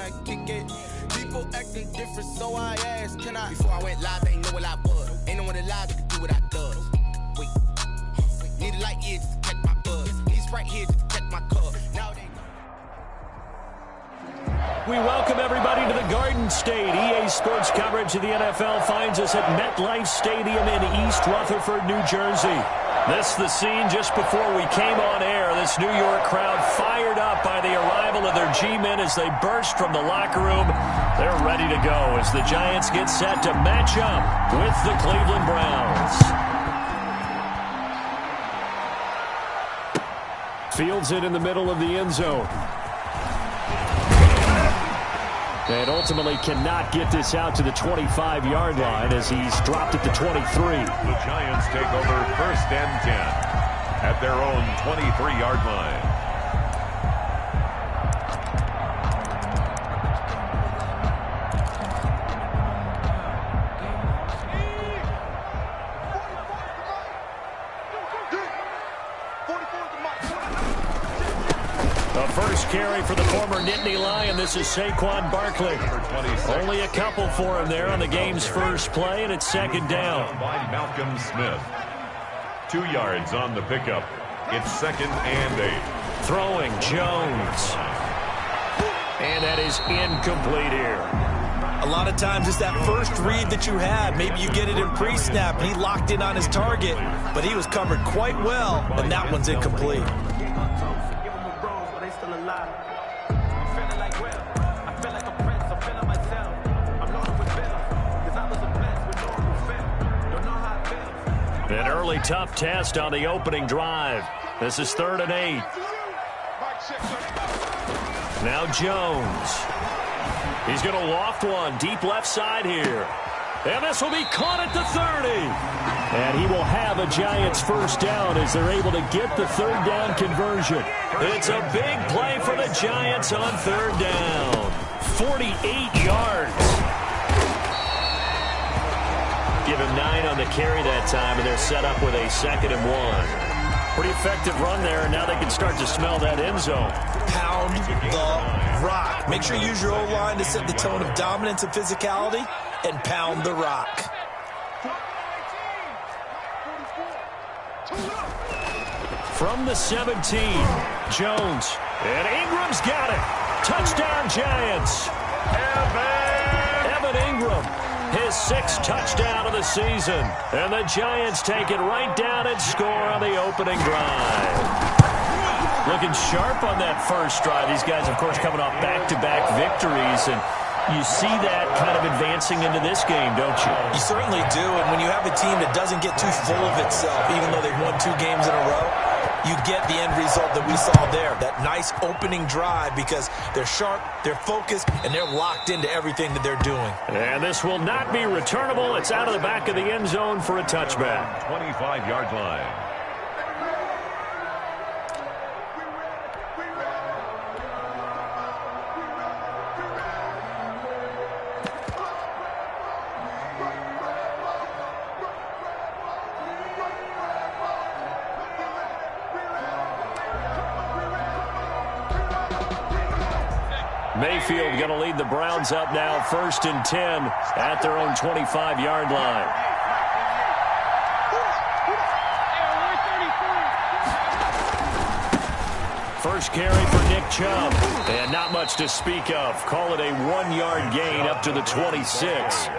I kick it. People acting different, so I asked, can I? Before I went live, they ain't know what I was. Ain't no one alive that could do what I does. Wait, need a light here just to catch my buzz. Need Sprite here just to catch my cup. Now they. We welcome everybody to the Garden State. EA Sports coverage of the NFL finds us at MetLife Stadium in East Rutherford, New Jersey. This the scene just before we came on air. This New York crowd fired up by the arrival of their G-men as they burst from the locker room. They're ready to go as the Giants get set to match up with the Cleveland Browns. Fields it in the middle of the end zone. And ultimately cannot get this out to the 25-yard line as he's dropped at the 23. The Giants take over 1st and 10 at their own 23-yard line. The first carry for the former Nittany Lion. This is Saquon Barkley. Only a couple for him there on the game's first play, and it's 2nd down. By Malcolm Smith. 2 yards on the pickup. It's 2nd and 8. Throwing Jones. And that is incomplete here. A lot of times it's that first read that you had. Maybe you get it in pre-snap, and he locked in on his target, but he was covered quite well, and that one's incomplete. An early tough test on the opening drive. This is 3rd and 8. Now Jones. He's going to loft one deep left side here. And this will be caught at the 30. And he will have a Giants first down as they're able to get the 3rd down conversion. It's a big play for the Giants on 3rd down. 48 yards. Give him 9 on the carry that time, and they're set up with a 2nd and 1. Pretty effective run there, and now they can start to smell that end zone. Pound the rock. Make sure you use your O-line to set the tone of dominance and physicality, and pound the rock. From the 17, Jones. And Ingram's got it. Touchdown, Giants. Evan Ingram. His 6th touchdown of the season. And the Giants take it right down and score on the opening drive. Looking sharp on that first drive. These guys, of course, coming off back-to-back victories. And you see that kind of advancing into this game, don't you? You certainly do. And when you have a team that doesn't get too full of itself, even though they've won 2 games in a row, you get the end result that we saw there. That nice opening drive because they're sharp, they're focused, and they're locked into everything that they're doing. And this will not be returnable. It's out of the back of the end zone for a touchback. 25-yard line. Mayfield going to lead the Browns up now, 1st and 10 at their own 25-yard line. First carry for Nick Chubb, and not much to speak of. Call it a 1-yard gain up to the 26.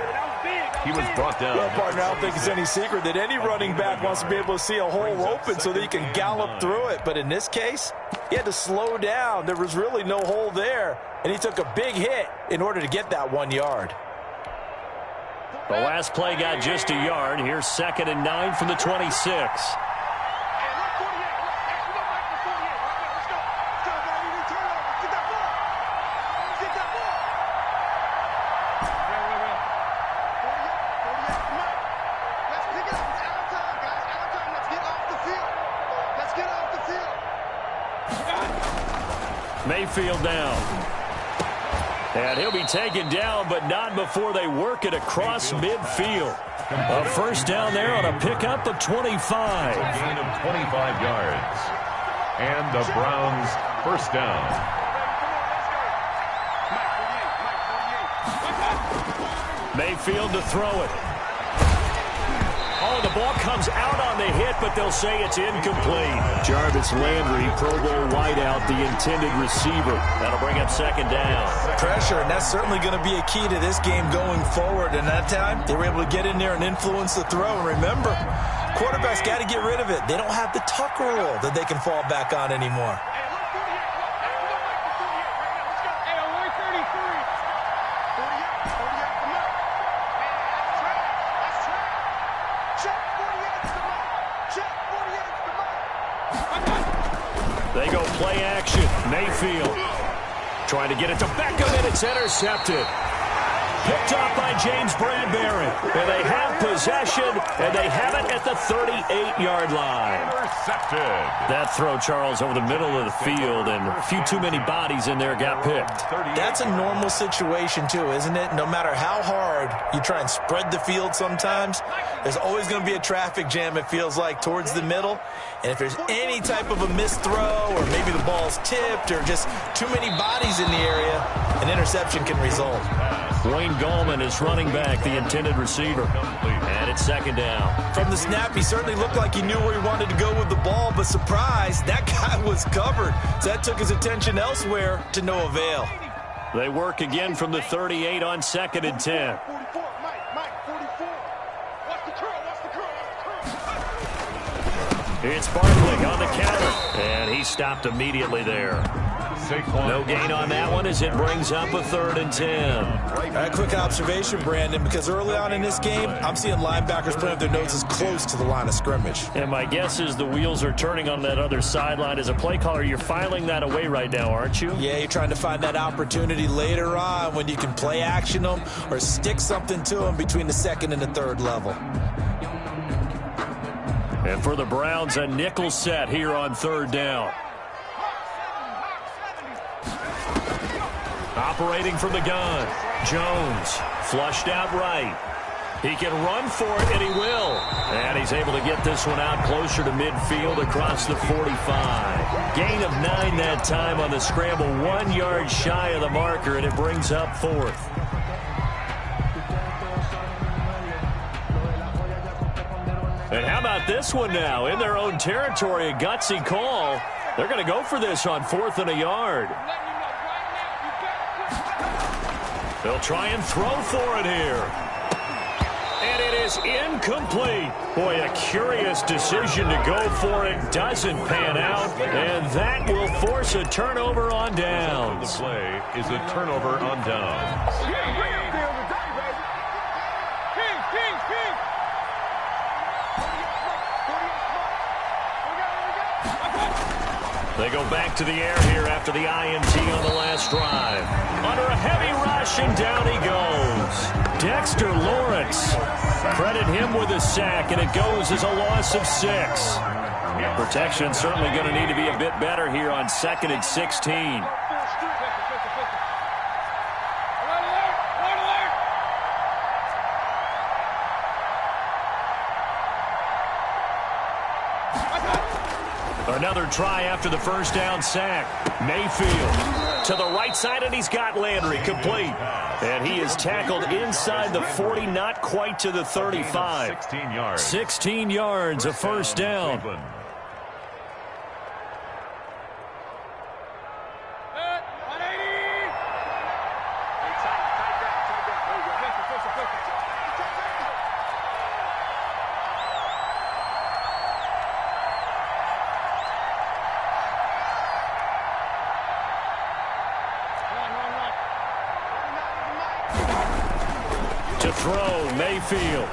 He was brought down. Well, partner, I don't think it's any secret that any running back wants to be able to see a hole open so that he can gallop through it. But in this case, he had to slow down. There was really no hole there, and he took a big hit in order to get that 1 yard. The last play got just a yard. Here's 2nd and 9 from the 26. Mayfield down. And he'll be taken down, but not before they work it across midfield. A first down there on a pickup of 25. A gain of 25 yards. And the Browns first down. Mayfield to throw it. Oh, the ball comes out on the hit, but they'll say it's incomplete. Jarvis Landry, Pro Bowl wideout, the intended receiver. That'll bring up second down. Pressure, and that's certainly going to be a key to this game going forward. And that time, they were able to get in there and influence the throw. And remember, quarterbacks got to get rid of it. They don't have the tuck rule that they can fall back on anymore. They go play action. Mayfield trying to get it to Beckham, and it's intercepted. Picked off by James Bradbury. And they have possession, and they have it at the 38-yard line. Intercepted. That throw, Charles, over the middle of the field, and a few too many bodies in there got picked. That's a normal situation, too, isn't it? No matter how hard you try and spread the field sometimes, there's always going to be a traffic jam, it feels like, towards the middle. And if there's any type of a missed throw, or maybe the ball's tipped, or just too many bodies in the area, an interception can result. Wayne Gallman is running back, the intended receiver. And it's second down. From the snap, he certainly looked like he knew where he wanted to go with the ball, but surprise, that guy was covered. So that took his attention elsewhere to no avail. They work again from the 38 on second and 10. It's Barkley on the counter, and he stopped immediately there. No gain on that one as it brings up a third and 10. A quick observation, Brandon, because early on in this game, I'm seeing linebackers putting up their noses close to the line of scrimmage. And my guess is the wheels are turning on that other sideline. As a play caller, you're filing that away right now, aren't you? Yeah, you're trying to find that opportunity later on when you can play action them or stick something to them between the second and the third level. And for the Browns, a nickel set here on third down. Operating from the gun, Jones flushed out right. He can run for it, and he will. And he's able to get this one out closer to midfield across the 45. Gain of 9 that time on the scramble, 1 yard shy of the marker, and it brings up fourth. And how about this one now? In their own territory, a gutsy call. They're going to go for this on 4th and a yard. They'll try and throw for it here. And it is incomplete. Boy, a curious decision to go for it. Doesn't pan out. And that will force a turnover on downs. The play is a turnover on downs. They go back to the air here after the INT on the last drive. Under a heavy rush, and down he goes. Dexter Lawrence. Credit him with a sack, and it goes as a loss of 6. Protection certainly going to need to be a bit better here on 2nd and 16. Another try after the first down sack. Mayfield to the right side, and he's got Landry complete. And he is tackled inside the 40, not quite to the 35. 16 yards. 16 yards, a first down. To throw, Mayfield.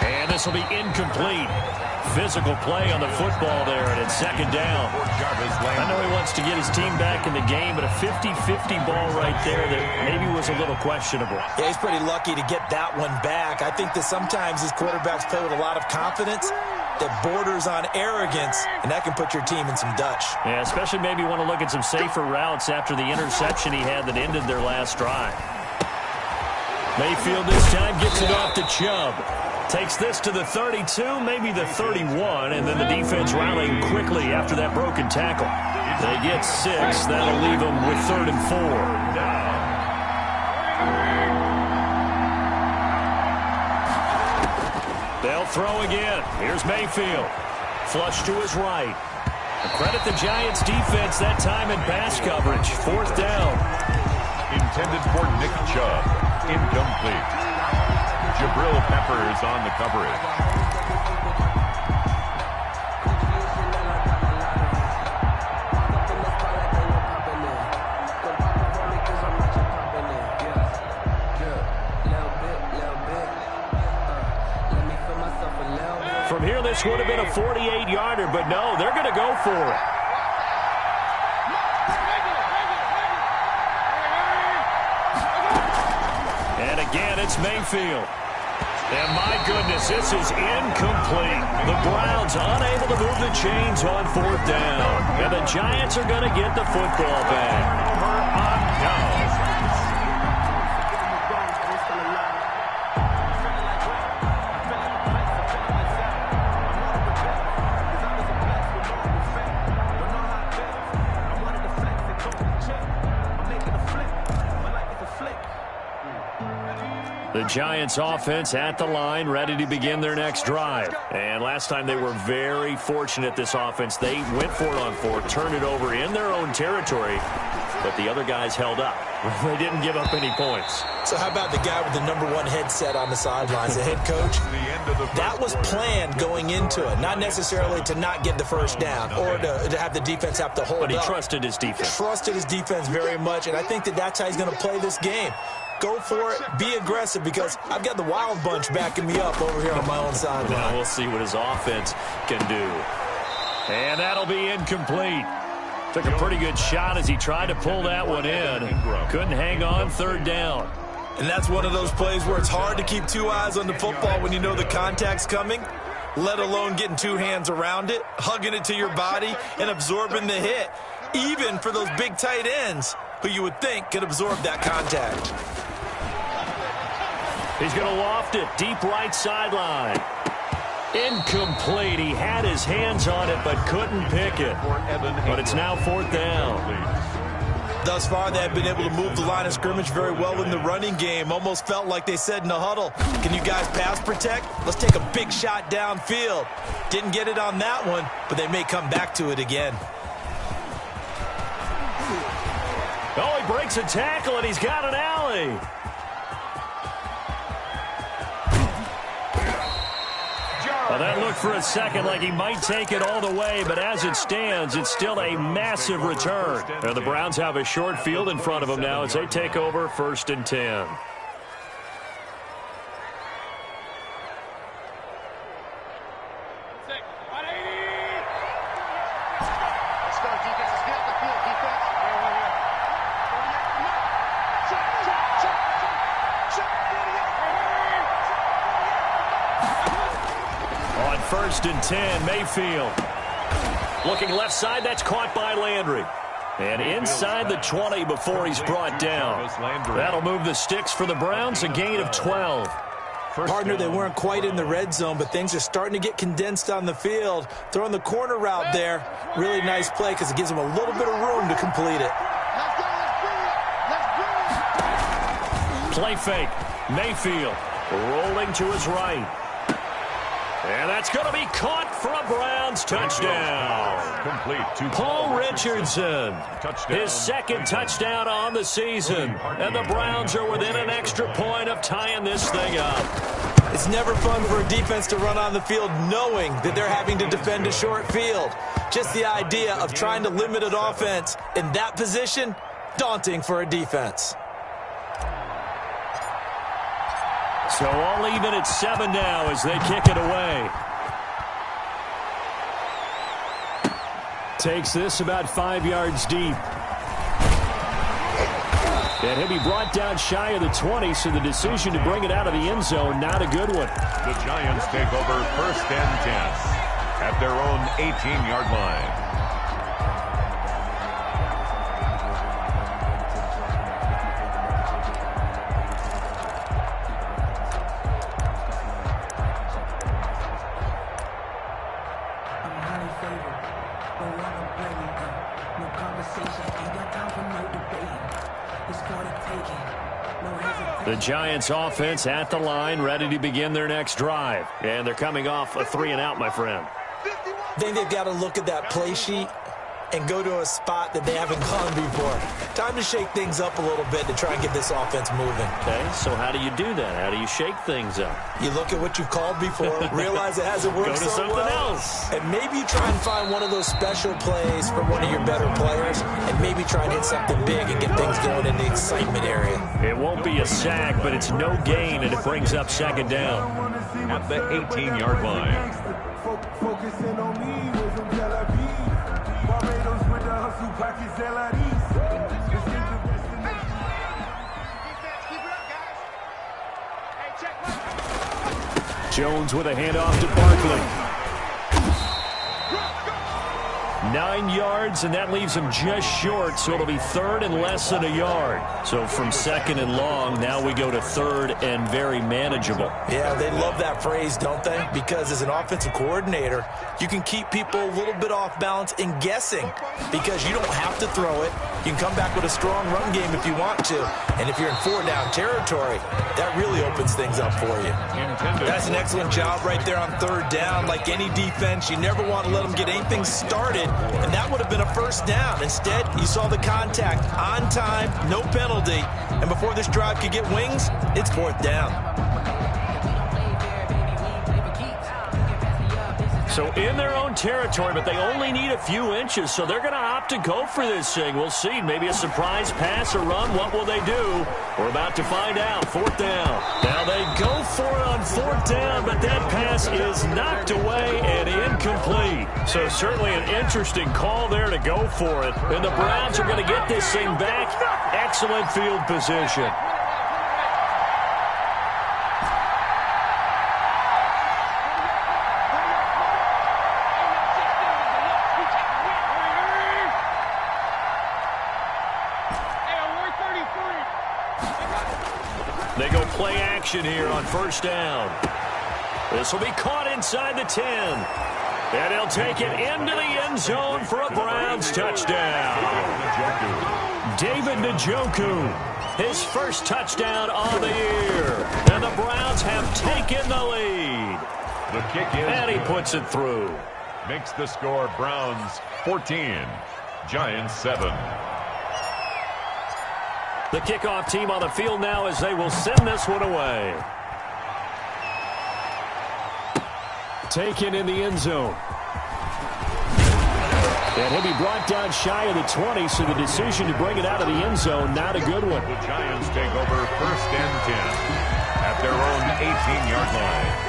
And this will be incomplete. Physical play on the football there, and it's second down. I know he wants to get his team back in the game, but a 50-50 ball right there that maybe was a little questionable. Yeah, he's pretty lucky to get that one back. I think that sometimes these quarterbacks play with a lot of confidence that borders on arrogance, and that can put your team in some Dutch. Yeah, especially maybe want to look at some safer routes after the interception he had that ended their last drive. Mayfield this time gets it off to Chubb. Takes this to the 32, maybe the 31, and then the defense rallying quickly after that broken tackle. They get 6. That'll leave them with 3rd and 4. They'll throw again. Here's Mayfield. Flush to his right. Credit the Giants defense that time in pass coverage. 4th down. Intended for Nick Chubb. Incomplete. Jabril Peppers on the coverage. From here, this would have been a 48-yarder, but no, they're going to go for it. And again, it's Mayfield. And my goodness, this is incomplete. The Browns unable to move the chains on 4th down. And the Giants are going to get the football back. The Giants offense at the line, ready to begin their next drive. And last time they were very fortunate, this offense. They went for it on 4th, turned it over in their own territory, but the other guys held up. They didn't give up any points. So how about the guy with the #1 headset on the sidelines, the head coach? That was planned going into it, not necessarily to not get the first down or to have the defense have to hold up. But he trusted his defense. Trusted his defense very much, and I think that's how he's going to play this game. Go for it, be aggressive, because I've got the wild bunch backing me up over here on my own sideline. Now we'll see what his offense can do. And that'll be incomplete. Took a pretty good shot as he tried to pull that one in. Couldn't hang on 3rd down. And that's one of those plays where it's hard to keep 2 eyes on the football when you know the contact's coming, let alone getting 2 hands around it, hugging it to your body, and absorbing the hit, even for those big tight ends who you would think could absorb that contact. He's going to loft it, deep right sideline. Incomplete. He had his hands on it, but couldn't pick it. But it's now 4th down. Thus far, they have been able to move the line of scrimmage very well in the running game. Almost felt like they said in the huddle, can you guys pass protect? Let's take a big shot downfield. Didn't get it on that one, but they may come back to it again. Oh, he breaks a tackle, and he's got an alley. Well, that looked for a second like he might take it all the way, but as it stands, it's still a massive return. And the Browns have a short field in front of them now as they take over 1st and 10. On 1st and 10, Mayfield. Looking left side, that's caught by Landry. And inside the 20 before he's brought down. That'll move the sticks for the Browns, a gain of 12. Partner, they weren't quite in the red zone, but things are starting to get condensed on the field. Throwing the corner route there, really nice play because it gives them a little bit of room to complete it. Play fake. Mayfield rolling to his right. And that's going to be caught for a Browns touchdown. Complete. Paul Richardson, his 2nd touchdown on the season. And the Browns are within an extra point of tying this thing up. It's never fun for a defense to run on the field knowing that they're having to defend a short field. Just the idea of trying to limit an offense in that position, daunting for a defense. So all even at 7 now as they kick it away. Takes this about 5 yards deep. And he'll be brought down shy of the 20, so the decision to bring it out of the end zone, not a good one. The Giants take over 1st and 10 at their own 18-yard line. No conversation, ain't got time for no debate. It's for the taking. The Giants offense at the line, ready to begin their next drive. And they're coming off a 3-and-out, my friend. I think they've got to look at that play sheet and go to a spot that they haven't gone before. Time to shake things up a little bit to try and get this offense moving. Okay, so how do you do that? How do you shake things up? You look at what you've called before, realize it hasn't worked Go to so something well, else. and maybe you try and find one of those special plays for one of your better players, and maybe try and hit something big and get things going in the excitement area. It won't be a sack, but it's no gain, and it brings up second down. At the 18-yard line. Focusing on me with some jalapenos. Barbados with the hustle pockets, LIDs. Jones with a handoff to Barkley. 9 yards, and that leaves him just short, so it'll be third and less than a yard. So from second and long, now we go to third and very manageable. Yeah, they love that phrase, don't they? Because as an offensive coordinator, you can keep people a little bit off balance and guessing because you don't have to throw it. You can come back with a strong run game if you want to. And if you're in 4-down territory, that really opens things up for you. That's an excellent job right there on third down. Like any defense, you never want to let them get anything started. And that would have been a first down. Instead, you saw the contact on time, no penalty. And before this drive could get wings, it's fourth down. So in their own territory, but they only need a few inches, so they're going to opt to go for this thing. We'll see. Maybe a surprise pass or run. What will they do? We're about to find out. Fourth down. Now they go for it on fourth down, but that pass is knocked away and incomplete. So certainly an interesting call there to go for it. And the Browns are going to get this thing back. Excellent field position. They go play action here on first down. This will be caught inside the 10. And he'll take it into the end zone for a Browns touchdown. David Njoku, his first touchdown on the year. And the Browns have taken the lead. The kick is And he puts it through. Makes the score Browns 14, Giants 7. The kickoff team on the field now as they will send this one away. Taken in the end zone. And he'll be brought down shy of the 20, so the decision to bring it out of the end zone, not a good one. The Giants take over first and 10 at their own 18-yard line.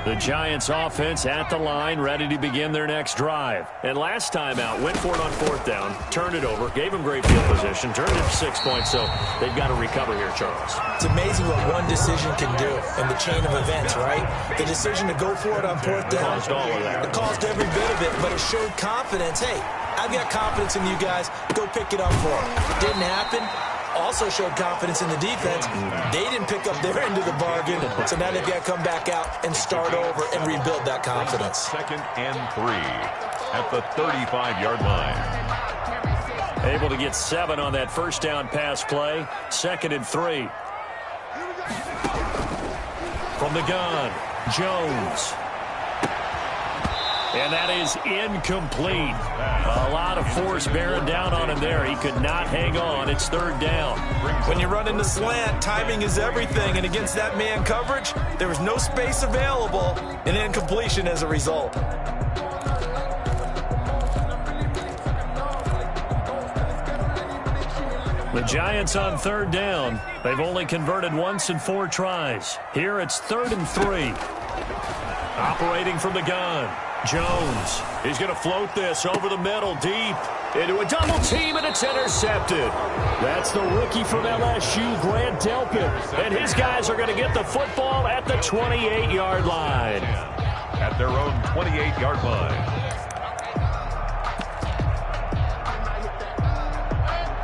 The Giants offense at the line, ready to begin their next drive. And last time out, went for it on fourth down, turned it over, gave them great field position, turned it to 6 points, so they've got to recover here, Charles. It's amazing what one decision can do in the chain of events, right? The decision to go for it on fourth down. Caused all of that. It caused every bit of it, but it showed confidence. Hey, I've got confidence in you guys. Go pick it up for them. Didn't happen. Also showed confidence in the defense. They didn't pick up their end of the bargain, so now they've got to come back out and start over and rebuild that confidence. Second and 3 at the 35-yard line. Able to get 7 on that first down pass play. Second and 3. From the gun, Jones. And that is incomplete. A lot of force bearing down on him there. He could not hang on. It's third down. When you run into slant, timing is everything. And against that man coverage, there was no space available, and incompletion as a result. The Giants on third down. They've only converted once in 4 tries. Here it's third and 3. Operating from the gun. Jones, he's going to float this over the middle, deep, into a double team, and it's intercepted. That's the rookie from LSU, Grant Delpit, and his guys are going to get the football at the 28-yard line. At their own 28-yard line.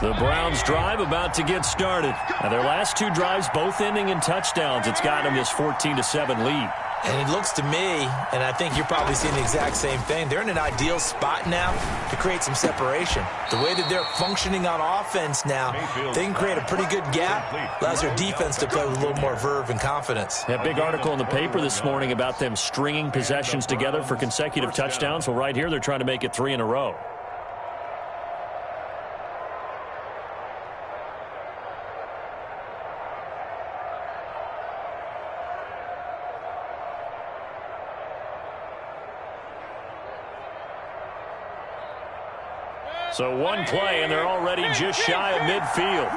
The Browns drive about to get started. Now their last 2 drives both ending in touchdowns. It's got them this 14-7 lead. And it looks to me, and I think you're probably seeing the exact same thing, they're in an ideal spot now to create some separation. The way that they're functioning on offense now, they can create a pretty good gap, allows their defense to play with a little more verve and confidence. That big article in the paper this morning about them stringing possessions together for consecutive touchdowns. Well, right here, they're trying to make it 3 in a row. So one play, and they're already just shy of midfield.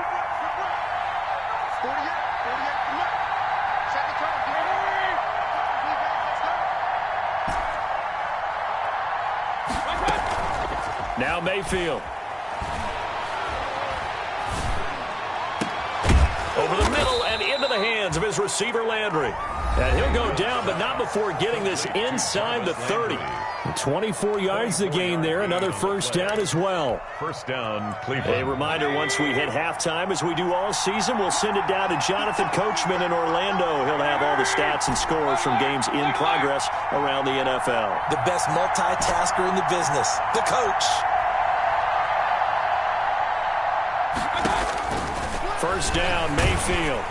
Now Mayfield. Over the middle and into the hands of his receiver, Landry. And he'll go down, but not before getting this inside the 30. 24 yards to gain there. Another first down as well. First down, Cleveland. A reminder, once we hit halftime, as we do all season, we'll send it down to Jonathan Coachman in Orlando. He'll have all the stats and scores from games in progress around the NFL. The best multitasker in the business, the coach. First down, Mayfield.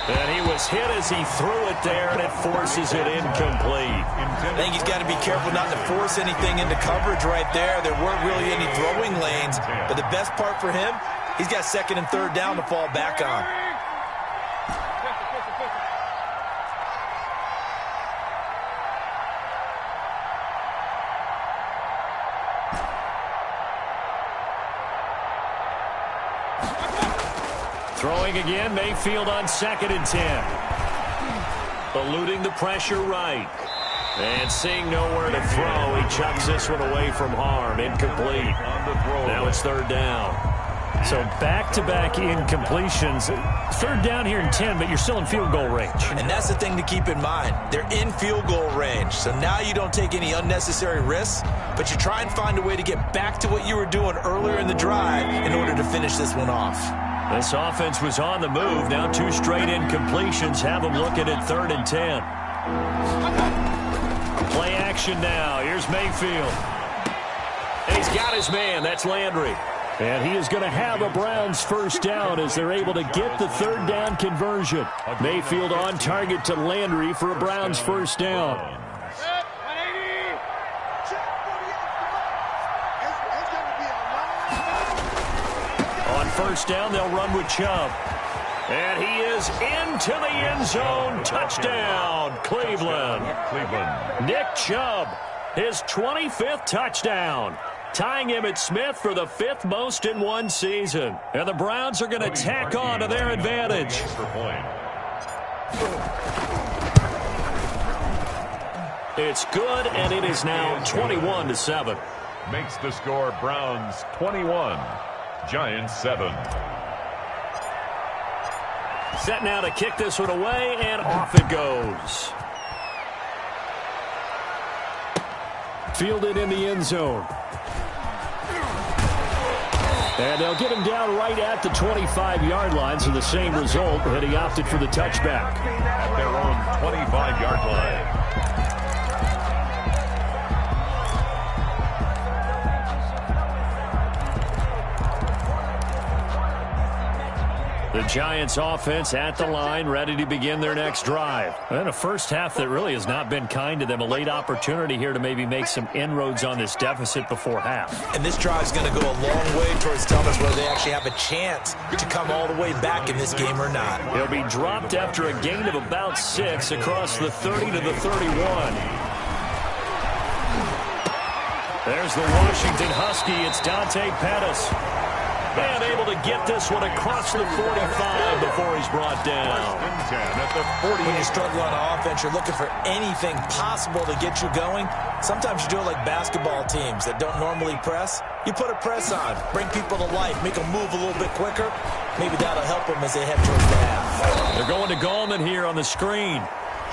And he was hit as he threw it there, and it forces it incomplete. I think he's got to be careful not to force anything into coverage right there. There weren't really any throwing lanes, but the best part for him, he's got second and third down to fall back on. Throwing again, Mayfield on 2nd and 10. Eluding the pressure right. And seeing nowhere to throw, he chucks this one away from harm. Incomplete. Now it's 3rd down. So back-to-back incompletions. 3rd down here in 10, but you're still in field goal range. And that's the thing to keep in mind. They're in field goal range. So now you don't take any unnecessary risks, but you try and find a way to get back to what you were doing earlier in the drive in order to finish this one off. This offense was on the move. Now 2 straight incompletions have them looking at 3rd and 10. Play action now. Here's Mayfield. And he's got his man. That's Landry. And he is going to have a Browns first down as they're able to get the 3rd down conversion. Mayfield on target to Landry for a Browns first down. First down, they'll run with Chubb. And he is into the end zone. Touchdown, Cleveland. Nick Chubb, his 25th touchdown. Tying him at Smith for the 5th most in one season. And the Browns are going to tack on to their advantage. It's good, and it is now 21-7. Makes the score Browns 21. Giants 7. Set now to kick this one away, and off it goes. Fielded in the end zone. And they'll get him down right at the 25-yard line, so the same result, and he opted for the touchback. At their own 25-yard line. The Giants offense at the line, ready to begin their next drive. And a first half that really has not been kind to them. A late opportunity here to maybe make some inroads on this deficit before half. And this drive is going to go a long way towards telling us whether they actually have a chance to come all the way back in this game or not. He'll be dropped after a gain of about 6 across the 30 to the 31. There's the Washington Husky. It's Dante Pettis. And able to get this one across the 45 before he's brought down. When you struggle on offense, you're looking for anything possible to get you going. Sometimes you do it like basketball teams that don't normally press. You put a press on, bring people to life, make them move a little bit quicker. Maybe that'll help them as they head towards the half. They're going to Gallman here on the screen.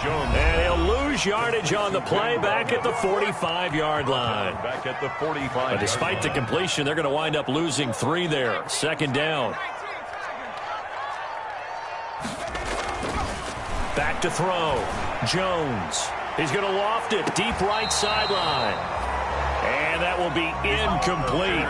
And he'll lose yardage on the play back at the 45-yard line. Back at the 45. But despite the completion, they're going to wind up losing 3 there. 2nd down. Back to throw. Jones. He's going to loft it deep right sideline. And that will be incomplete.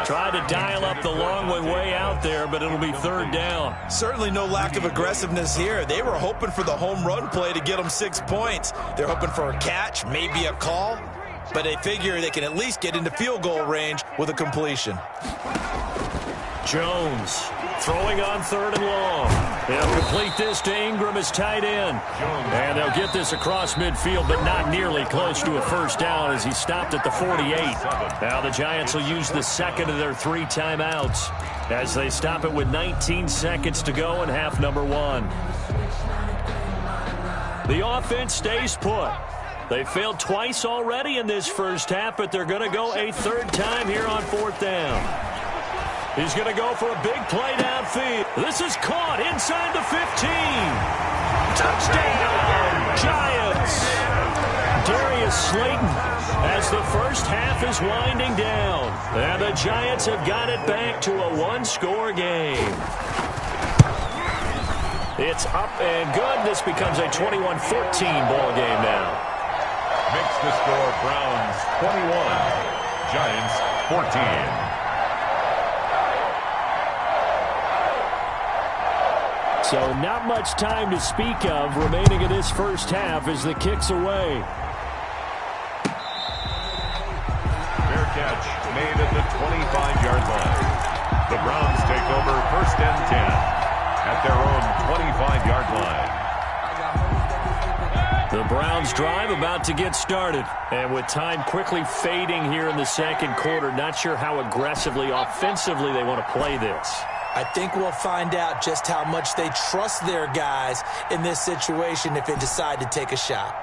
Tried to dial up the long way out there, but it'll be third down. Certainly no lack of aggressiveness here. They were hoping for the home run play to get them 6 points. They're hoping for a catch, maybe a call, but they figure they can at least get into field goal range with a completion. Jones throwing on third and long. They'll complete this to Ingram as tight end. And they'll get this across midfield, but not nearly close to a first down as he stopped at the 48. Now the Giants will use the second of their 3 timeouts as they stop it with 19 seconds to go in half number 1. The offense stays put. They failed twice already in this first half, but they're going to go a third time here on fourth down. He's going to go for a big play downfield. This is caught inside the 15. Touchdown, Giants. Darius Slayton as the first half is winding down. And the Giants have got it back to a 1-score game. It's up and good. This becomes a 21-14 ball game now. Makes the score Browns 21, Giants 14. So not much time to speak of remaining in this first half as the kick's away. Fair catch made at the 25-yard line. The Browns take over first and 10 at their own 25-yard line. The Browns drive about to get started. And with time quickly fading here in the second quarter, not sure how aggressively, offensively they want to play this. I think we'll find out just how much they trust their guys in this situation if they decide to take a shot.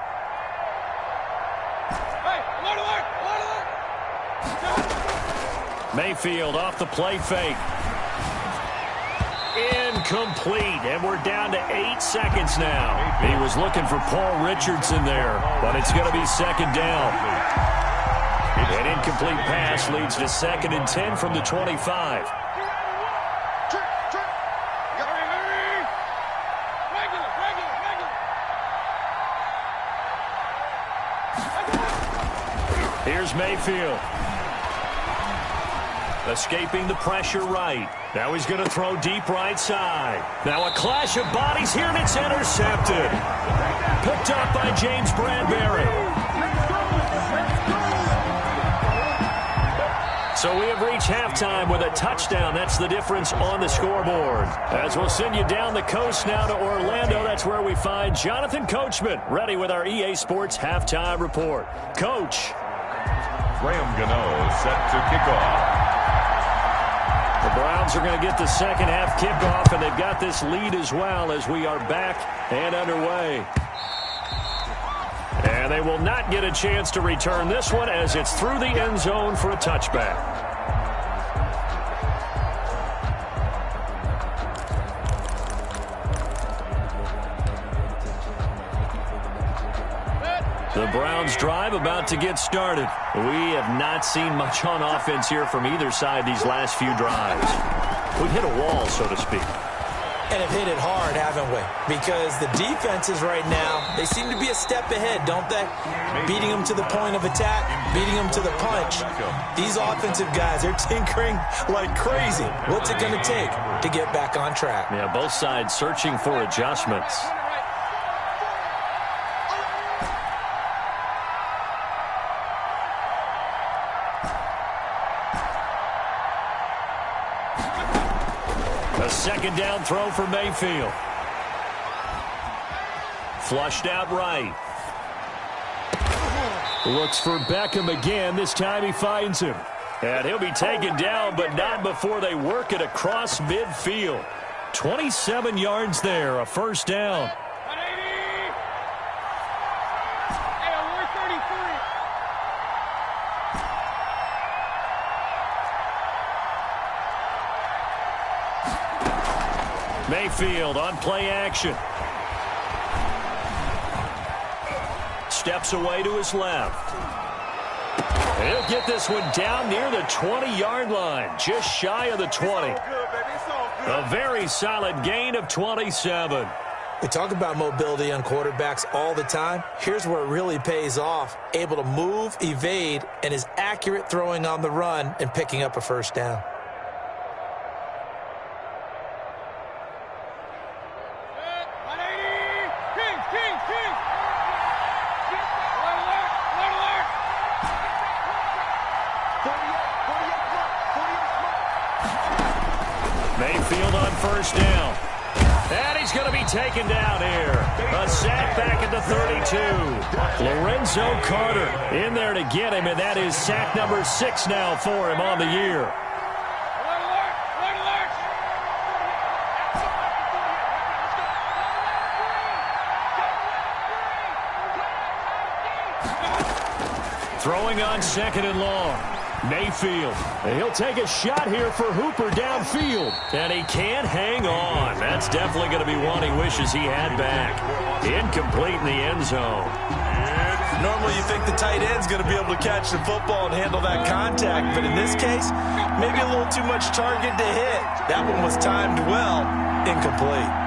Mayfield off the play fake. Incomplete, and we're down to 8 seconds now. He was looking for Paul Richardson there, but it's going to be second down. An incomplete pass leads to 2nd and 10 from the 25. Here's Mayfield. Escaping the pressure right. Now he's going to throw deep right side. Now a clash of bodies here, and it's intercepted. Picked up by James Bradbury. So we have reached halftime with a touchdown. That's the difference on the scoreboard. As we'll send you down the coast now to Orlando, that's where we find Jonathan Coachman, ready with our EA Sports halftime report. Coach. Graham Gano set to kick off. The Browns are going to get the second half kickoff, and they've got this lead as well as we are back and underway. And they will not get a chance to return this one as it's through the end zone for a touchback. The Browns drive about to get started. We have not seen much on offense here from either side these last few drives. We've hit a wall, so to speak. And have hit it hard, haven't we? Because the defenses right now, they seem to be a step ahead, don't they? Beating them to the point of attack, beating them to the punch. These offensive guys, they're tinkering like crazy. What's it going to take to get back on track? Yeah, both sides searching for adjustments. A second down throw for Mayfield. Flushed out right. Looks for Beckham again. This time he finds him. And he'll be taken down, but not before they work it across midfield. 27 yards there, a first down. Mayfield on play action. Steps away to his left. He'll get this one down near the 20-yard line, just shy of the 20. A very solid gain of 27. We talk about mobility on quarterbacks all the time. Here's where it really pays off. Able to move, evade, and is accurate throwing on the run and picking up a first down. Mayfield on first down. And he's going to be taken down here. A sack back at the 32. Lorenzo Carter in there to get him, and that is sack number 6 now for him on the year. Throwing on second and long. Mayfield. He'll take a shot here for Hooper downfield. And he can't hang on. That's definitely going to be one he wishes he had back. Incomplete in the end zone. Normally you think the tight end's going to be able to catch the football and handle that contact. But in this case, maybe a little too much target to hit. That one was timed well. Incomplete.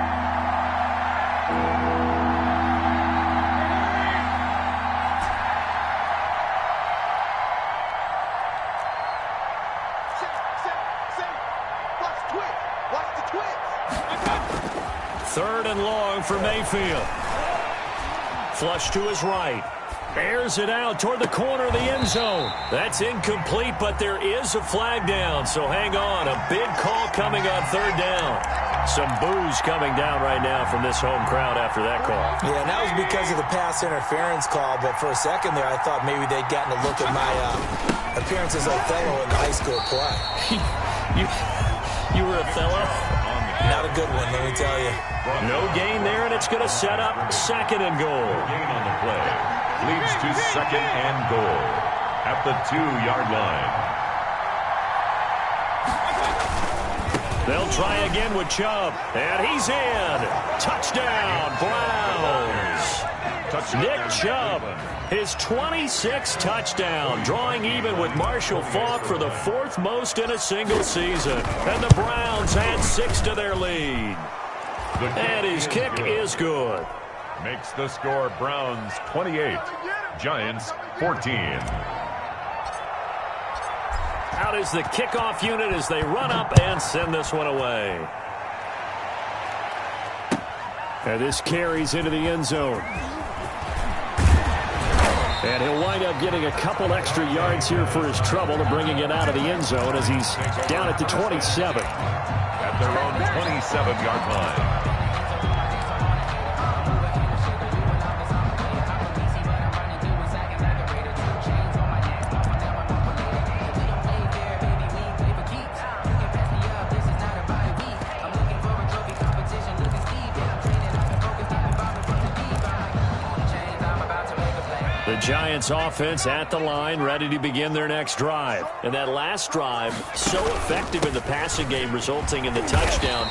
Third and long for Mayfield. Flush to his right. Airs it out toward the corner of the end zone. That's incomplete, but there is a flag down, so hang on. A big call coming on third down. Some boos coming down right now from this home crowd after that call. Yeah, and that was because of the pass interference call, but for a second there I thought maybe they'd gotten a look at my appearance as Othello in the high school play. You were Othello? Not a good one, let me tell you. No gain there, and it's going to set up second and goal. Gain on the play leads to second and goal at the 2-yard line. They'll try again with Chubb, and he's in. Touchdown, Browns. Nick Chubb, his 26th touchdown, drawing even with Marshall Faulk for the 4th most in a single season. And the Browns add 6 to their lead. And his kick is good. Makes the score Browns 28, Giants 14. Out is the kickoff unit as they run up and send this one away. And this carries into the end zone. And he'll wind up getting a couple extra yards here for his trouble to bringing it out of the end zone as he's down at the 27. At their own 27-yard line. Giants offense at the line, ready to begin their next drive. And that last drive, so effective in the passing game, resulting in the touchdown.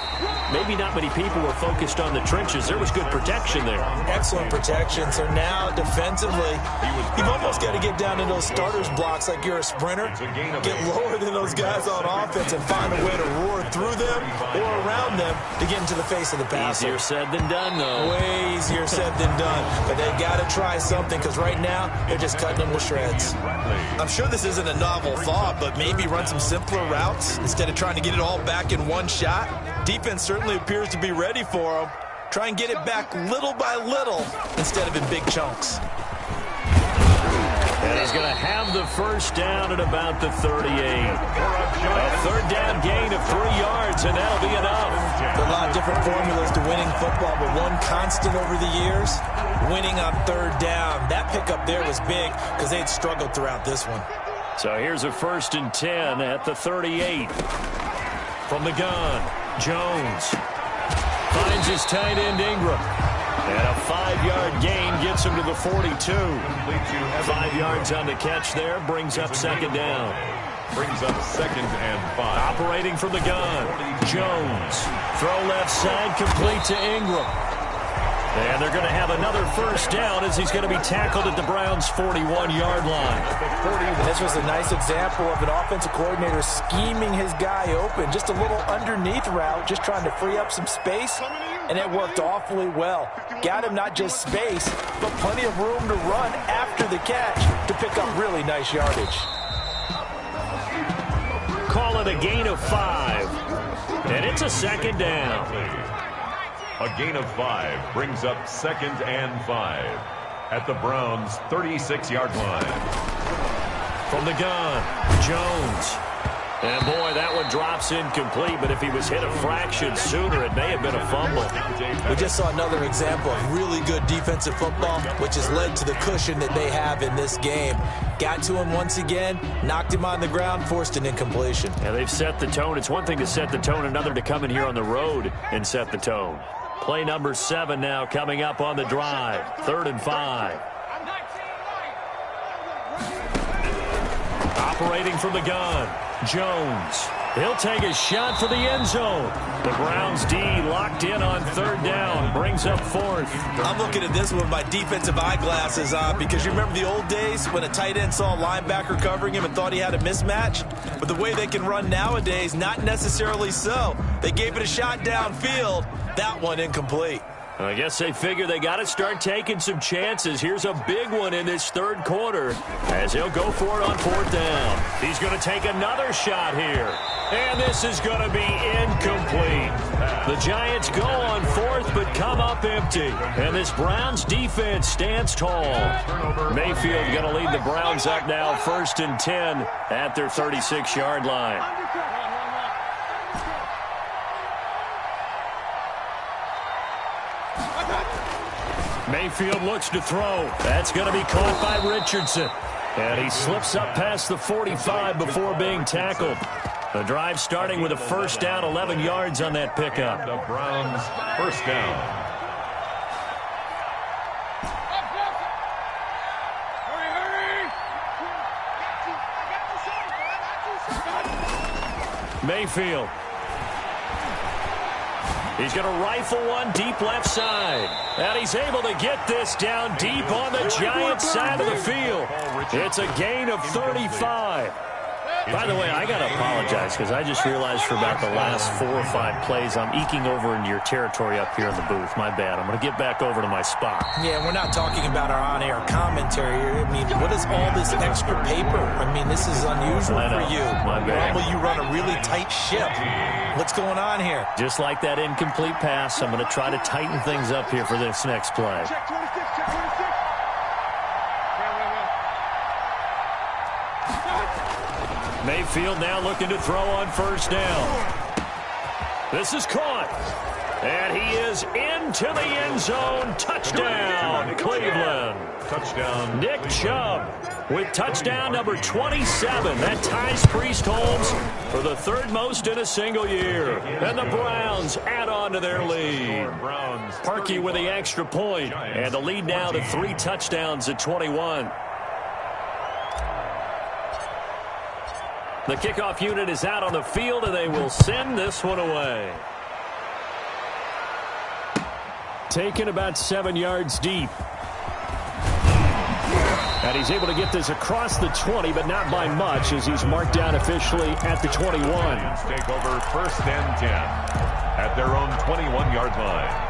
Maybe not many people were focused on the trenches. There was good protection there. Excellent protection. So now, defensively, you've almost got to get down in those starters blocks like you're a sprinter. Get lower than those guys on offense and find a way to roar through them or around them to get into the face of the passer. Easier said than done, though. Way easier said than done. But they got to try something because right now, they're just cutting them to shreds. I'm sure this isn't a novel thought, but maybe run some simpler routes instead of trying to get it all back in one shot. Defense certainly appears to be ready for them. Try and get it back little by little instead of in big chunks. And he's going to have the first down at about the 38. A third down gain of 3 yards, and that'll be enough. There are a lot of different formulas to winning football, but one constant over the years, winning on third down. That pickup there was big because they had struggled throughout this one. So here's a 1st and 10 at the 38. From the gun, Jones finds his tight end Ingram. And a 5-yard gain gets him to the 42. 5 yards on the catch there, brings up second down. Brings up 2nd and 5. Operating from the gun, Jones. Throw left side, complete to Ingram. And they're going to have another first down as he's going to be tackled at the Browns' 41-yard line. And this was a nice example of an offensive coordinator scheming his guy open. Just a little underneath route, just trying to free up some space. and it worked awfully well. Got him not just space, but plenty of room to run after the catch to pick up really nice yardage. Call it a gain of 5, and it's a second down. A gain of 5 brings up 2nd and 5 at the Browns' 36-yard line. From the gun, Jones. And, boy, that one drops incomplete, but if he was hit a fraction sooner, it may have been a fumble. We just saw another example of really good defensive football, which has led to the cushion that they have in this game. Got to him once again, knocked him on the ground, forced an incompletion. Yeah, they've set the tone. It's one thing to set the tone, another to come in here on the road and set the tone. Play number 7 now coming up on the drive. 3rd and 5. Operating from the gun, Jones. He'll take a shot for the end zone. The Browns D locked in on 3rd down. Brings up 4th. I'm looking at this with my defensive eyeglasses on because you remember the old days when a tight end saw a linebacker covering him and thought he had a mismatch? But the way they can run nowadays, not necessarily so. They gave it a shot downfield. That one incomplete. I guess they figure they got to start taking some chances. Here's a big one in this 3rd quarter as he'll go for it on 4th down. He's going to take another shot here. And this is going to be incomplete. The Giants go on 4th but come up empty. And this Browns defense stands tall. Mayfield going to lead the Browns up now 1st and 10 at their 36-yard line. Mayfield looks to throw. That's going to be caught by Richardson. And he slips up past the 45 before being tackled. The drive starting with a 1st down, 11 yards on that pickup. The Browns' 1st down. Mayfield. He's going to rifle one deep left side. And he's able to get this down deep on the Giants side of the field. It's a gain of 35. By the way, I got to apologize because I just realized for about the last 4 or 5 plays I'm eking over into your territory up here in the booth. My bad. I'm going to get back over to my spot. Yeah, we're not talking about our on-air commentary here. I mean, what is all this extra paper? I mean, this is unusual for you. My bad. Normally you run a really tight ship. What's going on here? Just like that incomplete pass, I'm going to try to tighten things up here for this next play. Mayfield now looking to throw on 1st down. This is caught. And he is into the end zone. Touchdown, Cleveland. Touchdown, Nick Chubb with touchdown number 27. That ties Priest Holmes for the 3rd most in a single year. And the Browns add on to their lead. Parkey with the extra point. And the lead now to 3 touchdowns at 21. The kickoff unit is out on the field, and they will send this one away. Taken about 7 yards deep. And he's able to get this across the 20, but not by much, as he's marked down officially at the 21. Take over 1st and 10 at their own 21-yard line.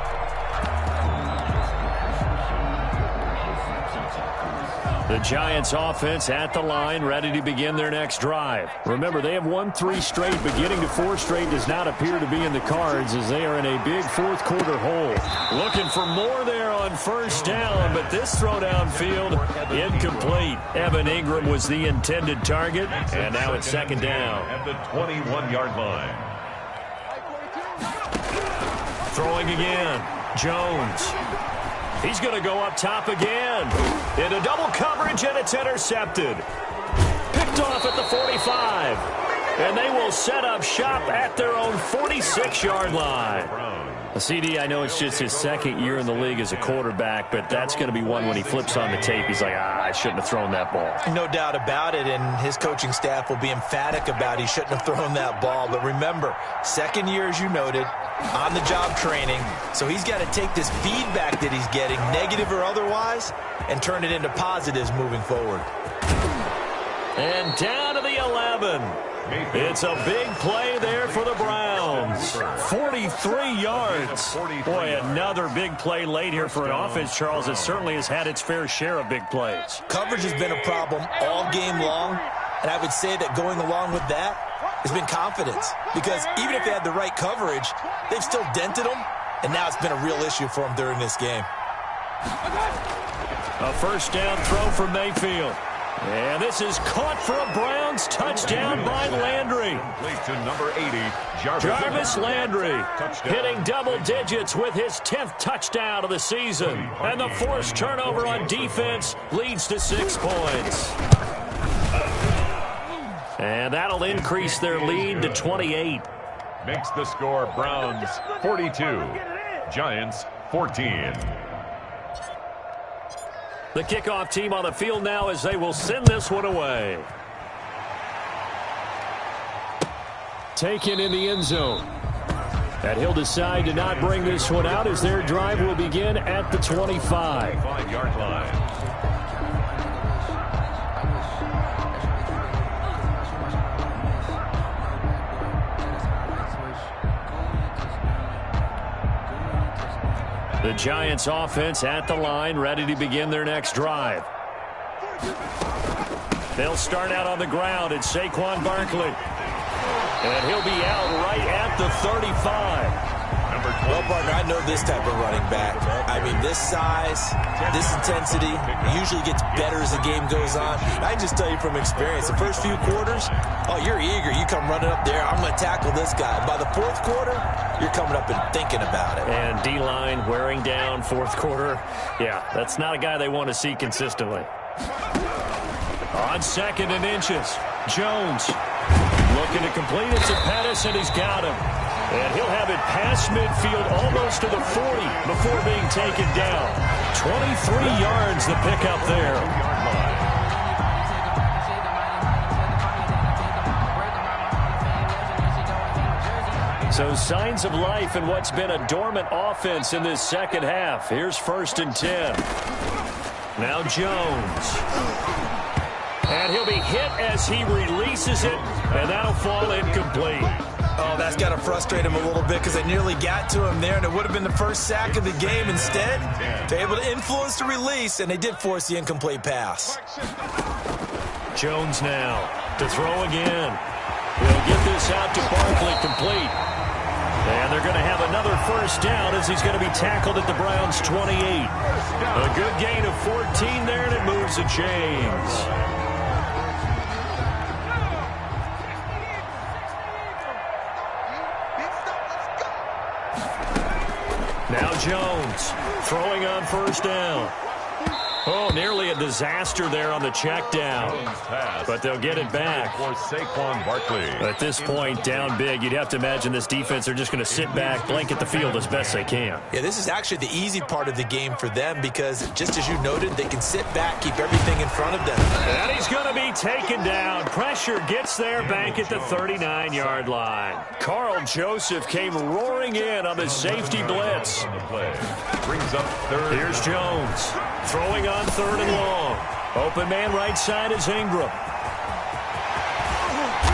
The Giants offense at the line, ready to begin their next drive. Remember, they have won 3 straight, but getting to 4 straight does not appear to be in the cards as they are in a big 4th quarter hole. Looking for more there on 1st down, but this throw downfield incomplete. Evan Ingram was the intended target, and now it's 2nd down. At the 21-yard line. Throwing again, Jones. He's going to go up top again. Into double coverage, and it's intercepted. Picked off at the 45. And they will set up shop at their own 46-yard line. CD, I know it's just his 2nd year in the league as a quarterback, but that's going to be one when he flips on the tape. He's like, I shouldn't have thrown that ball. No doubt about it, and his coaching staff will be emphatic about he shouldn't have thrown that ball. But remember, 2nd year, as you noted, on-the-job training, so he's got to take this feedback that he's getting, negative or otherwise, and turn it into positives moving forward. And down to the 11. It's a big play there for the Browns. 43 yards. Boy, another big play late here for an offense, Charles. It certainly has had its fair share of big plays. Coverage has been a problem all game long, and I would say that going along with that has been confidence. Because even if they had the right coverage, they've still dented them, and now it's been a real issue for them during this game. A first down throw for Mayfield. And this is caught for a Browns touchdown by Landry. Complete to number 80, Jarvis Landry hitting double digits with his 10th touchdown of the season. And the forced turnover on defense leads to 6 points. And that'll increase their lead to 28. Makes the score Browns 42, Giants 14. The kickoff team on the field now as they will send this one away. Taken in the end zone. And he'll decide to not bring this one out as their drive will begin at the 25. 25-yard line. The Giants offense at the line, ready to begin their next drive. They'll start out on the ground. It's Saquon Barkley. And he'll be out right at the 35. Well, partner, I know this type of running back. I mean, this size, this intensity usually gets better as the game goes on. I can just tell you from experience, the first few quarters, oh, you're eager. You come running up there, I'm going to tackle this guy. By the fourth quarter, you're coming up and thinking about it. And D-line wearing down fourth quarter. Yeah, that's not a guy they want to see consistently. On 2nd and inches, Jones looking to complete it to Pettis, and he's got him. And he'll have it past midfield almost to the 40 before being taken down. 23 yards the pickup there. So signs of life in what's been a dormant offense in this second half. Here's 1st and 10. Now Jones. And he'll be hit as he releases it, and that'll fall incomplete. Oh, that's got to frustrate him a little bit because they nearly got to him there, and it would have been the first sack of the game. Instead, they're able to influence the release, and they did force the incomplete pass. Jones now to throw again. He'll get this out to Barkley, complete. And they're going to have another first down as he's going to be tackled at the Browns' 28. A good gain of 14 there, and it moves the chains. Now Jones throwing on first down. Oh, nearly a disaster there on the check down. But they'll get it back. For Saquon Barkley. At this point, down big, you'd have to imagine this defense are just going to sit back, blanket the field as best they can. Yeah, this is actually the easy part of the game for them because, just as you noted, they can sit back, keep everything in front of them. And he's going to be taken down. Pressure gets there back at the 39-yard line. Carl Joseph came roaring in on the safety blitz. Brings up 3rd. Here's Jones throwing on 3rd and long. Open man right side is Ingram.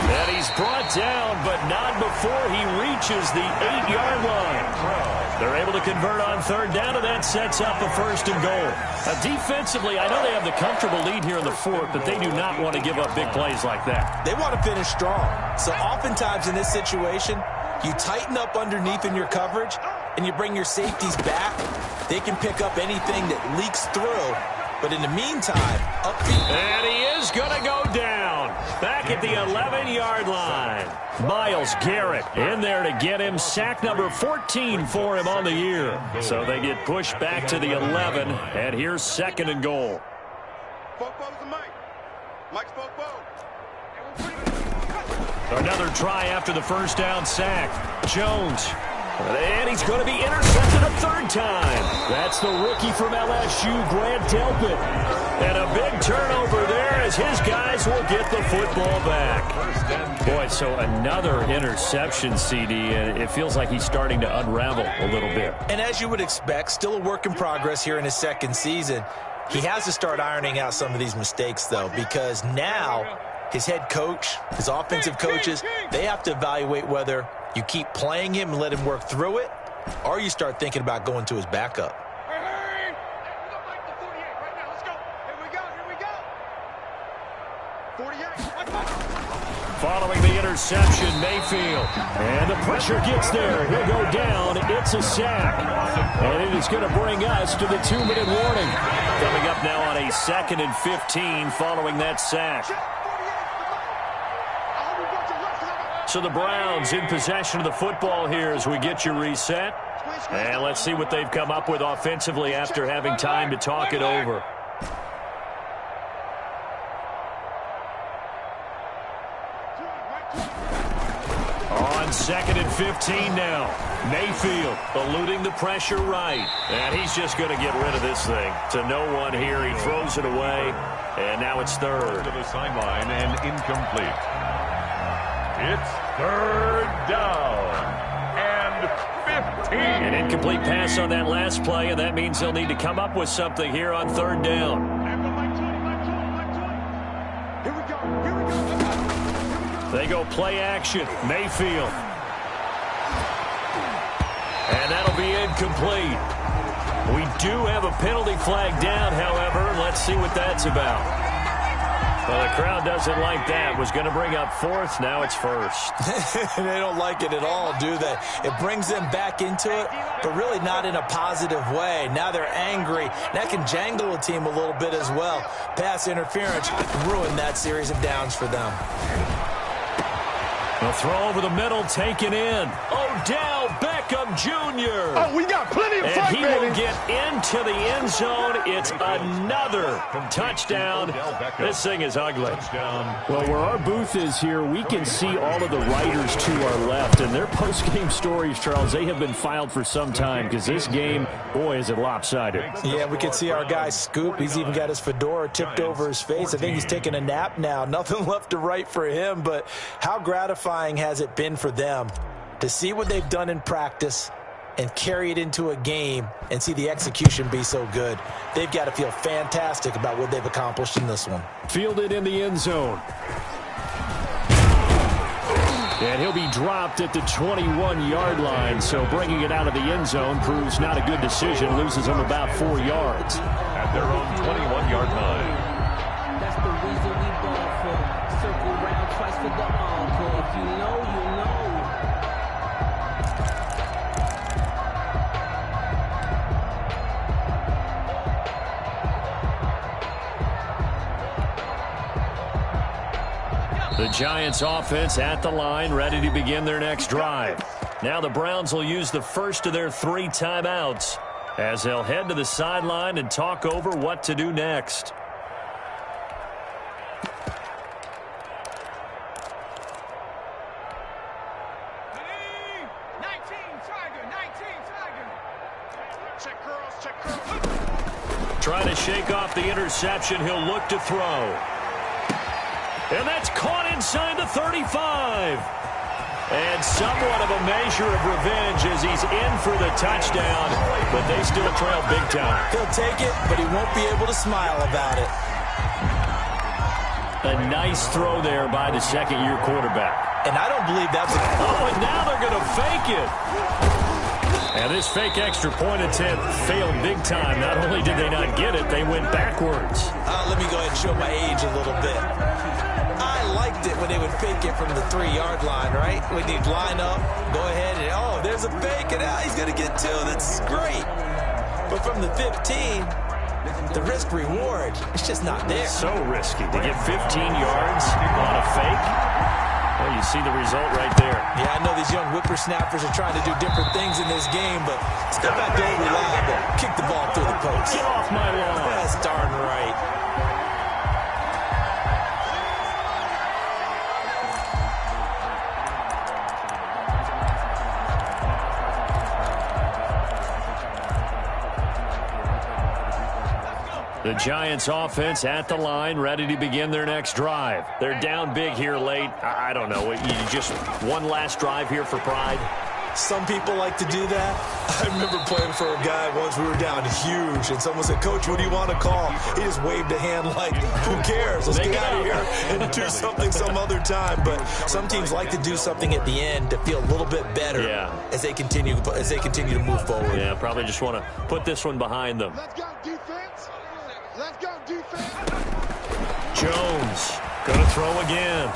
And he's brought down, but not before he reaches the 8-yard line. They're able to convert on 3rd down, and that sets up a 1st and goal. Defensively, I know they have the comfortable lead here in the 4th, but they do not want to give up big plays like that. They want to finish strong. So oftentimes in this situation, you tighten up underneath in your coverage, and you bring your safeties back. They can pick up anything that leaks through. But in the meantime, upfield. And he is going to go down. Back at the 11-yard line. Myles Garrett in there to get him. Sack number 14 for him on the year. So they get pushed back to the 11. And here's 2nd and goal. Another try after the first down sack. Jones. And he's going to be intercepted a 3rd time. That's the rookie from LSU, Grant Delpit. And a big turnover there as his guys will get the football back. Boy, so another interception, CD, and it feels like he's starting to unravel a little bit. And as you would expect, still a work in progress here in his 2nd season. He has to start ironing out some of these mistakes, though, because now his head coach, his offensive coaches, they have to evaluate whether you keep playing him and let him work through it, or you start thinking about going to his backup. Following the interception, Mayfield. And the pressure gets there. He'll go down. It's a sack. And it is going to bring us to the 2-minute warning. Coming up now on a 2nd and 15 following that sack. So the Browns in possession of the football here as we get you reset. And let's see what they've come up with offensively after having time to talk it over. On 2nd and 15 now. Mayfield eluding the pressure right. And he's just going to get rid of this thing. To no one here. He throws it away. And now it's 3rd. To the sideline and incomplete. It's 3rd down and 15. An incomplete pass on that last play, and that means they'll need to come up with something here on 3rd down. They go play action. Mayfield. And that'll be incomplete. We do have a penalty flag down, however. Let's see what that's about. Well, the crowd doesn't like that. Was going to bring up 4th. Now it's 1st. They don't like it at all, do they? It brings them back into it, but really not in a positive way. Now they're angry. That can jangle a team a little bit as well. Pass interference ruined that series of downs for them. They'll throw over the middle, taken in. Odell Beckham Jr. Oh, we got plenty of fight, and he will get into the end zone. It's another touchdown. This thing is ugly. Well, where our booth is here, we can see all of the writers to our left. And their post-game stories, Charles, they have been filed for some time because this game, boy, is it lopsided. Yeah, we can see our guy Scoop. He's even got his fedora tipped over his face. I think he's taking a nap now. Nothing left to write for him, but how gratifying has it been for them to see what they've done in practice and carry it into a game and see the execution be so good. They've got to feel fantastic about what they've accomplished in this one. Fielded in the end zone. And he'll be dropped at the 21-yard line, so bringing it out of the end zone proves not a good decision. Loses him about 4 yards. At their own 21-yard line. That's the reason we ball for. Circle round twice for the encore. If you know, you know. The Giants offense at the line, ready to begin their next drive. Now the Browns will use the first of their 3 timeouts as they'll head to the sideline and talk over what to do next. Trying to shake off the interception. He'll look to throw. And that's caught inside the 35. And somewhat of a measure of revenge as he's in for the touchdown, but they still trail big time. He'll take it, but he won't be able to smile about it. A nice throw there by the second-year quarterback. And I don't believe that's a... Oh, and now they're going to fake it. And this fake extra point attempt failed big time. Not only did they not get it, they went backwards. Let me go ahead and show my age a little bit. I liked it when they would fake it from the 3-yard line, right? When they'd line up, go ahead, and oh, there's a fake, and he's going to get 2. That's great. But from the 15, the risk-reward, it's just not there. So risky to get 15 yards on a fake. Well, you see the result right there. Yeah, I know these young whippersnappers are trying to do different things in this game, but step back to reliable. Kick the ball through the post. Get off my lawn. That's darn right. The Giants offense at the line, ready to begin their next drive. They're down big here late. I don't know. You just one last drive here for pride? Some people like to do that. I remember playing for a guy once. We were down huge, and someone said, "Coach, what do you want to call?" He just waved a hand like, "Who cares? Let's get out of here and do something some other time." But some teams like to do something at the end to feel a little bit better as they continue to move forward. Yeah, probably just want to put this one behind them. Let's go defense. Let's go defense. Jones going to throw again.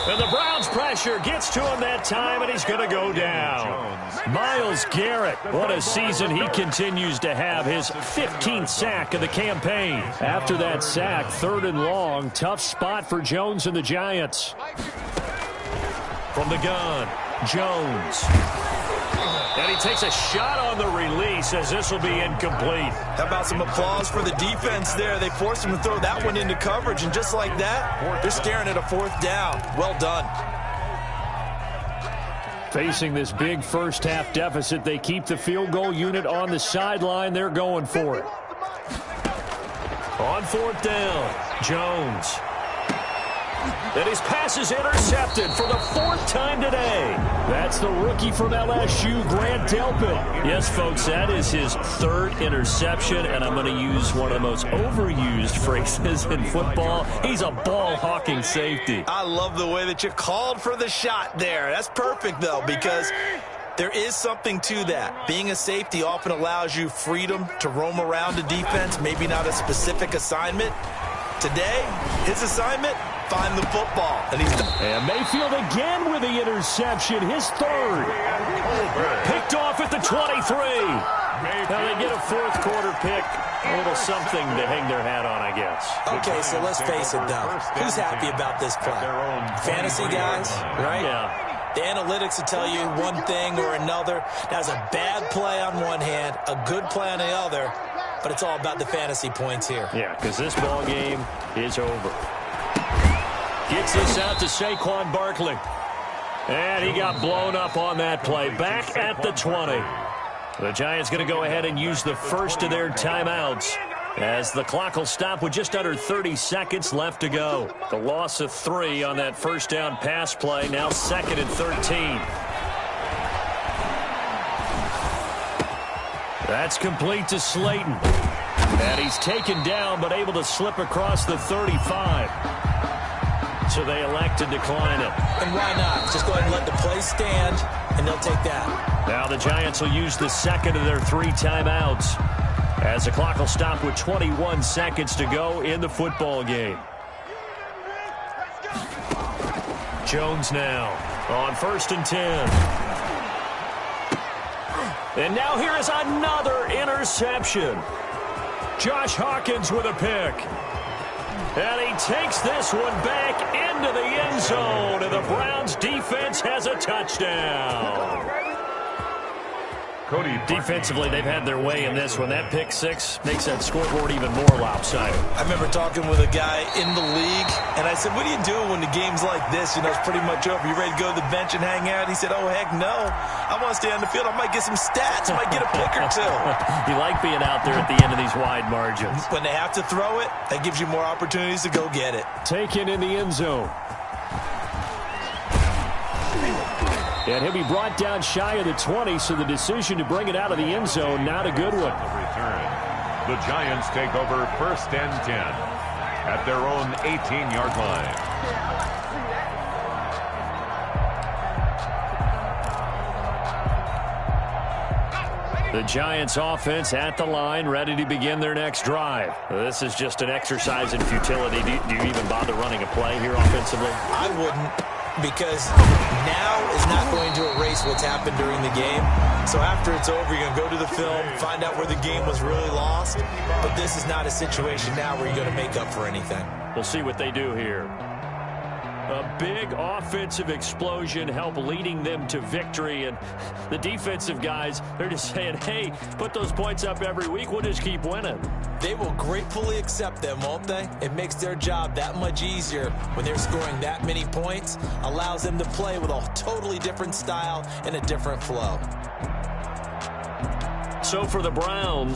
And the Browns pressure gets to him that time, and he's going to go down. Myles Garrett, what a season he continues to have. His 15th sack of the campaign. After that sack, 3rd and long. Tough spot for Jones and the Giants. From the gun, Jones. And he takes a shot on the release as this will be incomplete. How about some applause for the defense there? They forced him to throw that one into coverage, and just like that, they're staring at a 4th down. Well done. Facing this big first-half deficit, they keep the field goal unit on the sideline. They're going for it. On 4th down, Jones. And his pass is intercepted for the 4th time today. That's the rookie from LSU, Grant Delpit. Yes, folks, that is his 3rd interception, and I'm going to use one of the most overused phrases in football. He's a ball-hawking safety. I love the way that you called for the shot there. That's perfect, though, because there is something to that. Being a safety often allows you freedom to roam around a defense, maybe not a specific assignment. Today, his assignment, find the football. And Mayfield again with the interception, his 3rd. Picked off at the 23. Now they get a 4th quarter pick. A little something to hang their hat on, I guess. Okay, so let's face it, though. Who's happy about this play? Fantasy guys, right? Yeah. The analytics will tell you one thing or another. That's a bad play on one hand, a good play on the other, but it's all about the fantasy points here. Yeah, because this ball game is over. Gets this out to Saquon Barkley. And he got blown up on that play. Back at the 20. The Giants going to go ahead and use the first of their timeouts as the clock will stop with just under 30 seconds left to go. The loss of 3 on that first down pass play. Now 2nd and 13. That's complete to Slayton. And he's taken down but able to slip across the 35. So they elect to decline it. And why not? Just go ahead and let the play stand, and they'll take that. Now the Giants will use the 2nd of their 3 timeouts as the clock will stop with 21 seconds to go in the football game. Jones now on 1st and 10. And now here is another interception. Josh Hawkins with a pick. And he takes this one back into the end zone, and the Browns defense has a touchdown. Defensively, they've had their way in this one. That pick 6 makes that scoreboard even more lopsided. I remember talking with a guy in the league, and I said, what do you do when the game's like this? You know, it's pretty much over. You ready to go to the bench and hang out? He said, oh, heck no. I want to stay on the field. I might get some stats. I might get a pick or 2. You like being out there at the end of these wide margins. When they have to throw it, that gives you more opportunities to go get it. Taken in the end zone. And he'll be brought down shy of the 20, so the decision to bring it out of the end zone, not a good one. The Giants take over 1st and 10 at their own 18-yard line. The Giants offense at the line, ready to begin their next drive. This is just an exercise in futility. Do you even bother running a play here offensively? I wouldn't. Because now is not going to erase what's happened during the game. So after it's over, you're going to go to the film, find out where the game was really lost. But this is not a situation now where you're going to make up for anything. We'll see what they do here. A big offensive explosion help leading them to victory. And the defensive guys, they're just saying, hey, put those points up every week. We'll just keep winning. They will gratefully accept them, won't they? It makes their job that much easier when they're scoring that many points. Allows them to play with a totally different style and a different flow. So for the Browns.